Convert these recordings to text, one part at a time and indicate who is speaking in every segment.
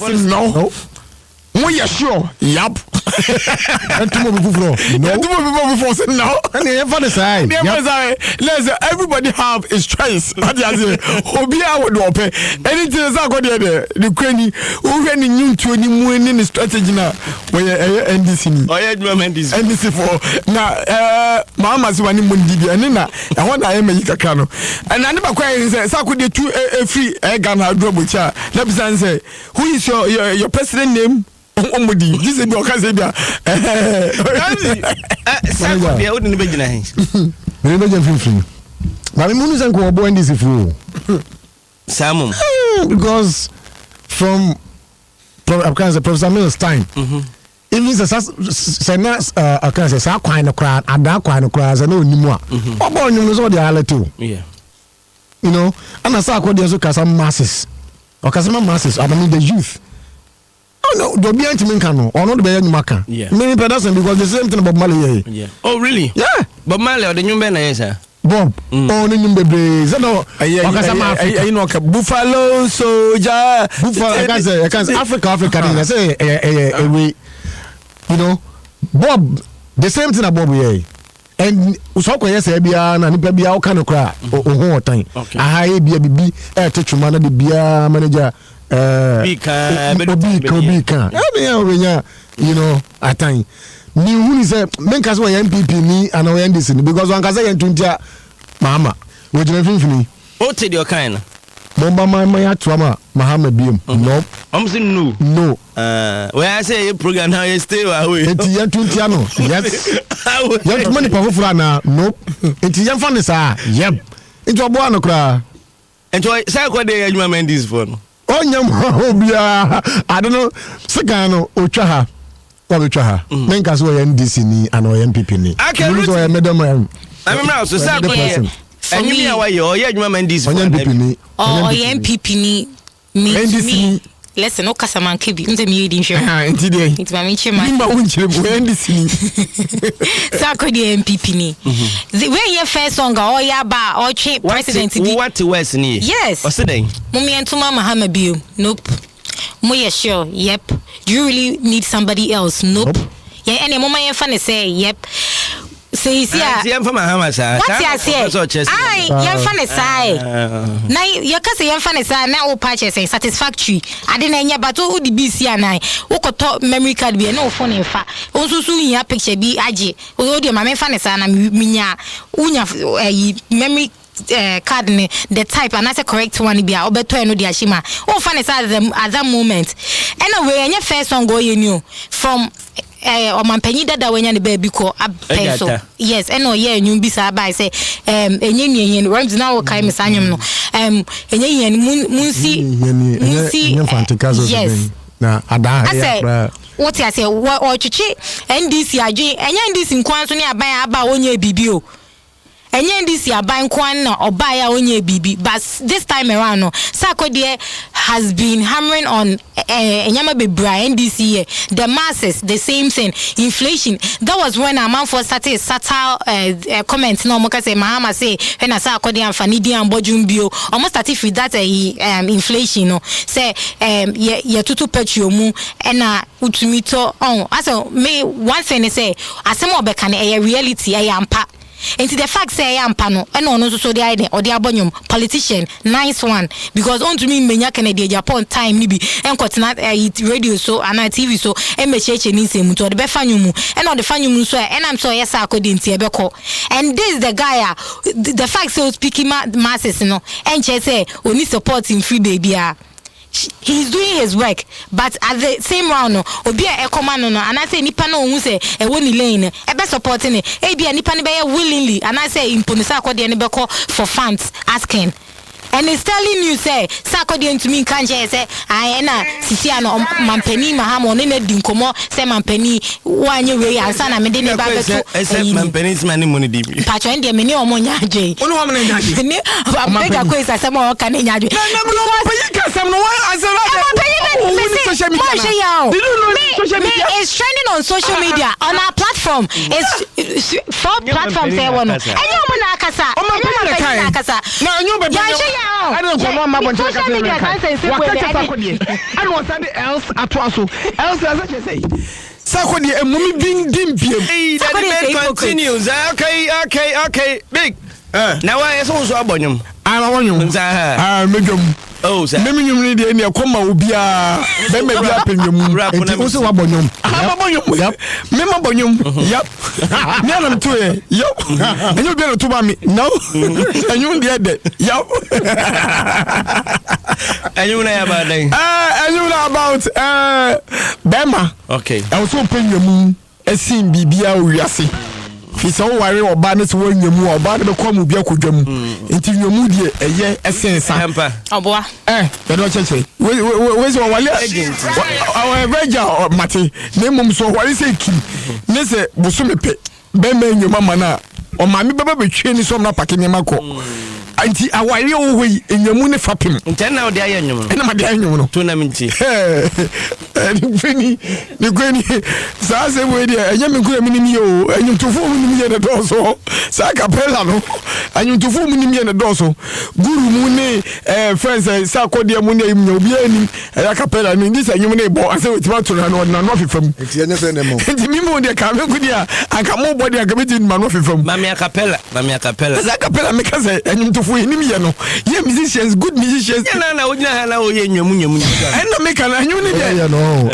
Speaker 1: No. We are sure. Yup.
Speaker 2: And two more before.
Speaker 1: No. Two more before. No.
Speaker 2: And the other side.
Speaker 1: Let's everybody have his choice. Obia would open anything is not good. The cranny who ran in to any moon in the strategy now. Where NDC. Oh, yeah, NDC for now. Mama's one in Mundi and Nina. I want I am a Yikakano. And I never quite said, Sarkodie to a free egg and a drop with her. Let me say, who is your president name? Omudi, this is your cousin.
Speaker 3: Sarkodie, I wouldn't be nice.
Speaker 2: But the moon is going to go in this fool.
Speaker 3: Salmon.
Speaker 2: Because from Professor Miller's time, even the I can't say, I kind of crowd, and that kind of crowd, I know anymore. What born you know the other too?
Speaker 3: Yeah.
Speaker 2: You know, and I saw some masses, or some masses, I mean the youth. Oh no, the behind me can or not the behind Maka.
Speaker 3: Yeah.
Speaker 2: Many person because the same thing about Mali.
Speaker 3: Yeah. Oh really?
Speaker 2: Yeah.
Speaker 3: But Mali or the new man is
Speaker 2: Bob. Oh, the new baby. So no,
Speaker 1: you know, Buffalo soldier.
Speaker 2: Buffalo. I can't say Africa. I say we. You know, Bob. The same thing about Bob. And so yes, Ebia and Nibia kind of cry. Oh, time. I be a teacher man, the beer manager.
Speaker 3: Bika.
Speaker 2: You know, at time. Ni is a make us MPP me and our NDC because one can say 20 mama. What do you think?
Speaker 3: What did your kind?
Speaker 2: Bomba my trauma, Mohammed Beam. No.
Speaker 3: I'm saying no.
Speaker 2: No.
Speaker 3: Where I say a program how you stay away.
Speaker 2: It's young 20 yes. Young money for Flana. Nope. It's young fun is yep. It's a boy no cry.
Speaker 3: Enjoy Sarkodie you man this phone.
Speaker 2: Oh nyam I don't know. Sakano Ochaha. Then can say NDC ni and MPP ni. I can so madam
Speaker 3: I'm now so Sarkodie. And you mean why you you man this phone
Speaker 2: MPP ni.
Speaker 4: Oh MPP ni me. Listen, no kasaman kebi. Unze mi yedi nshe. It's my chema.
Speaker 1: Nimba unchile NDC.
Speaker 4: Sarkodie MPP ni. When your first song or yaba or change president bi.
Speaker 3: What West ni?
Speaker 4: Yes.
Speaker 3: What's the name?
Speaker 4: Mummy Antuma Mohammed Bill. Nope. Moya sure. Yep. Do you really need somebody else? Nope. Yeah, and mama yan fan say yep. Say you see
Speaker 3: I'm from Bahamas.
Speaker 4: What you say? Aye, yan fan say. Na you can say yan fan say na o purchase satisfactory. I didn't enya but o the BC and o ko to memory card bi na o phone in fa. O susu yin picture bi age. O de mama fan say na minya unya memory card ne the type and that's a correct one be obeto no de ashima o fa ne at that moment anyway enya first song go you from Omanpanyi dada wenya ne baby ko apenso yes eno ye enyu bi sa ba say enye rhymes na wo kai mesanyem no enye munsi yes
Speaker 2: na ada
Speaker 4: what I say o chichi NDC adwen enye NDC nkwan so ne aban aba onye bibio enye NDC aban kwan na obaya onye bibi but this time around no Sarkodie has been hammering on enyama bebra NDC the masses the same thing inflation that was when a man for started satire comment no mo ka say Mahama say when Sarkodie amfani di ambojum bio almost started with that inflation no say ye tutu petrol mu na utumi to on aso me one thing say asem obeka na reality ampa. And the fact say I am pano and no so the idea or the abonyum politician nice one because on to me menya Kennedy Japan time nibi and continent radio so and TV so and me church ni se mu to the be fanyumu and on the fanyumu so and I'm so yes Sarkodie nti ebeko and this the guy the fact so speaking masses no and say only supporting free baby he's doing his work but at the same round no obi e command no and I say nipa no hu say e woni lane e be supporting e bia nipa ne be willingly and I say imponisa Sarkodie ne be call for fans asking and he's telling you say Sarkodie to me kan say I na sisi ano mampani mahamo ne di nkomo say mampani wanye we ansa na me de ne ba beto
Speaker 3: mampani mani money di
Speaker 4: patcho ndie me ne omo nyaje
Speaker 1: onu wa me nyaje
Speaker 4: ne abega ko isa say mo ka ne nyaje
Speaker 1: no ka sam no wa answer social media.
Speaker 4: Did you know
Speaker 1: social media?
Speaker 4: It's trending on social media on our platform. It's 4 platforms there one. And you want akasa.
Speaker 1: Now you be.
Speaker 4: I
Speaker 1: don't know my social media I don't want something else at once. Else as I say. Sarkodie and mummy being dim.
Speaker 3: Hey, that continues. Okay. Big. Now I also abonyum.
Speaker 1: I want you.
Speaker 3: Oh, sir.
Speaker 1: Maybe you need any come out be a baby rapping you also abonyum. Yep. Member bonyum. Yep. None to it. Yep. And you better to me. No. And you did it. Yep.
Speaker 3: And you know about them.
Speaker 1: And you know about Bema.
Speaker 3: Okay.
Speaker 1: I was open your moon. A scene be we are see. It's all worry or banners when you move about the come be a kudum until you move a year essence.
Speaker 4: Oh, boy.
Speaker 1: The don't say. Where's your agent? Our Raja or Mati, name so what is a key? Nese, Busume, Bembe, your mamma, or Mammy Baba, chain is on a packing your mako. Until I wire your way in your moon fapping. 10 now, there, and I'm a diamond tournament. Penny, the granny, Sasa, where the young Grammy, and you to 4 million at also, Sacapella, and you to 4 million at also. Guru Mune, friends, Sarkodie Mune, you'll be any Acapella, and this and you may boy, I say it's about to run on Manofi from the Mimo, the Cameroon, I come over there committed Manofi from Mamma Capella, Zacapella, because and you to yeah, musicians, good musicians. And I make an you know,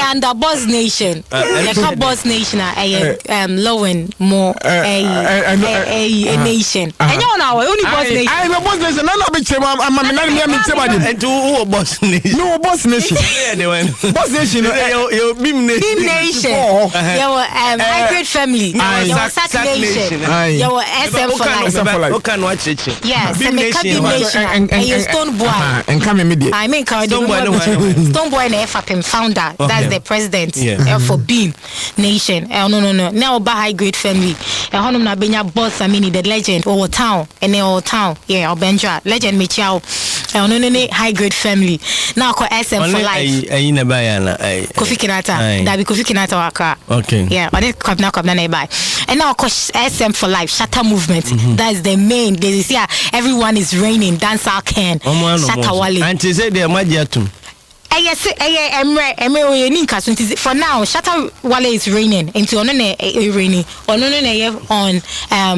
Speaker 4: under Boss Nation, the Boss Nation, low and more a nation. And you know, only Boss Nation. I'm a Boss Nation. I'm a Boss Nation. No Boss Nation. Boss Nation. Beam Nation. Your Hybrid Family. Your Sat Nation. Your SM for Life.
Speaker 3: Who can watch it?
Speaker 4: Yes, Beam Nation. And your Stone Boy.
Speaker 1: And come immediately.
Speaker 4: I mean, Stone Boy and FAPM founder. That's the president for Beam Nation. No. Now, by Hybrid Family. And Honum na Benya Boss, I mean, the legend, or town, and our town. Yeah, or Benja. Legend Michao. No, Hybrid Family. Now, SM for Life. Kofi Kinata. That be Kofi Kinata waka. Okay. Yeah, but it come now nearby. And now, of course, SM for Life, Shatter Movement. That's the main. They see everyone is raining. Dance our can. Shatter Wale.
Speaker 3: And to say they are magiatum.
Speaker 4: For now, Shatter Wale is raining. Into raining. On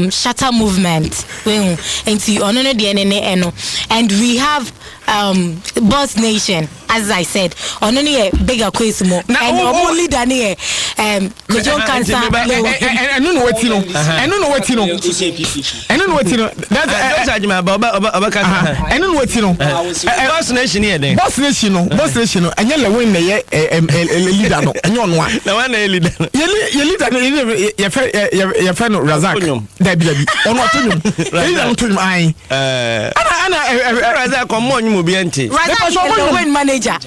Speaker 4: Shatter Movement. Into and we have Boss Nation, as I said, on only a bigger quiz more. And only than here, John Cancer.
Speaker 1: I don't know what you know. I don't know what you know. I don't know what you know. That's I don't know what you know.
Speaker 3: Boss Nation here, then.
Speaker 1: Boss Nation, and you'll win the leader. And you're one. The one leader. You leader, your friend Razak. Debbie, or not to him. Razak, come on, you be anti.
Speaker 4: Razak, win manager.
Speaker 1: How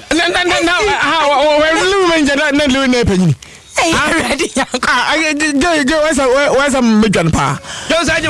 Speaker 1: I go, where's a midget pa?
Speaker 3: Don't say,